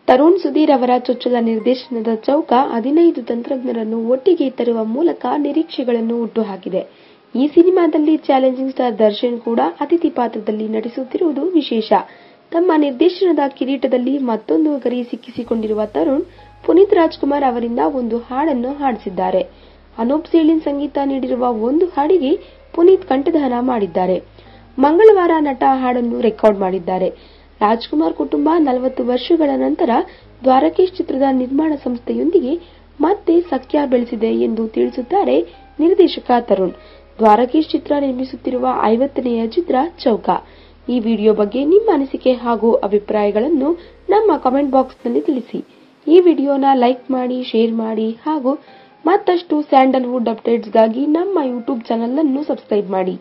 ತರುಣ್ ಸುಧೀರ್ ಅವರ ಚೊಚ್ಚಲ ನಿರ್ದೇಶನದ ಚೌಕ 15 ತಂತ್ರಜ್ಞರನ್ನು ಒಟ್ಟಿಗೆ ತರುವ ಮೂಲಕ ನಿರೀಕ್ಷೆಗಳನ್ನು ಹುಟ್ಟುಹಾಕಿದೆ. ಈ ಸಿನಿಮಾದಲ್ಲಿ ಚಾಲೆಂಜಿಂಗ್ ಸ್ಟಾರ್ ದರ್ಶನ್ ಕೂಡ ಅತಿಥಿ ಪಾತ್ರದಲ್ಲಿ ನಟಿಸುತ್ತಿರುವುದು ವಿಶೇಷ. ತಮ್ಮ ನಿರ್ದೇಶನದ ಕಿರೀಟದಲ್ಲಿ ಮತ್ತೊಂದು ಗರಿ ಸಿಕ್ಕಿಸಿಕೊಂಡಿರುವ ತರುಣ್, ಪುನೀತ್ ರಾಜ್ಕುಮಾರ್ ಅವರಿಂದ ಒಂದು ಹಾಡನ್ನು ಹಾಡಿಸಿದ್ದಾರೆ. ಅನೂಪ್ ಸೀಳಿನ್ ಸಂಗೀತ ನೀಡಿರುವ ಒಂದು ಹಾಡಿಗೆ ಪುನೀತ್ ಕಂಠದಾನ ಮಾಡಿದ್ದಾರೆ. ಮಂಗಳವಾರ ನಟ ಹಾಡನ್ನು ರೆಕಾರ್ಡ್ ಮಾಡಿದ್ದಾರೆ. ರಾಜ್ಕುಮಾರ್ ಕುಟುಂಬ 40 ವರ್ಷಗಳ ನಂತರ ದ್ವಾರಕೀಶ್ ಚಿತ್ರದ ನಿರ್ಮಾಣ ಸಂಸ್ಥೆಯೊಂದಿಗೆ ಮತ್ತೆ ಸಖ್ಯ ಬೆಳೆಸಿದೆ ಎಂದು ತಿಳಿಸುತ್ತಾರೆ ನಿರ್ದೇಶಕ ತರುಣ್. ದ್ವಾರಕೀಶ್ ಚಿತ್ರ ನಿರ್ಮಿಸುತ್ತಿರುವ 50ನೇಯ ಚಿತ್ರ ಚೌಕ. ಈ ವಿಡಿಯೋ ಬಗ್ಗೆ ನಿಮ್ಮ ಅನಿಸಿಕೆ ಹಾಗೂ ಅಭಿಪ್ರಾಯಗಳನ್ನು ನಮ್ಮ ಕಾಮೆಂಟ್ ಬಾಕ್ಸ್ನಲ್ಲಿ ತಿಳಿಸಿ. ಈ ವಿಡಿಯೋನ ಲೈಕ್ ಮಾಡಿ, ಶೇರ್ ಮಾಡಿ ಹಾಗೂ ಮತ್ತಷ್ಟು ಸ್ಯಾಂಡಲ್ವುಡ್ ಅಪ್ಡೇಟ್ಸ್ಗಾಗಿ ನಮ್ಮ ಯೂಟ್ಯೂಬ್ ಚಾನೆಲ್ ಅನ್ನು ಸಬ್ಸ್ಕ್ರೈಬ್ ಮಾಡಿ.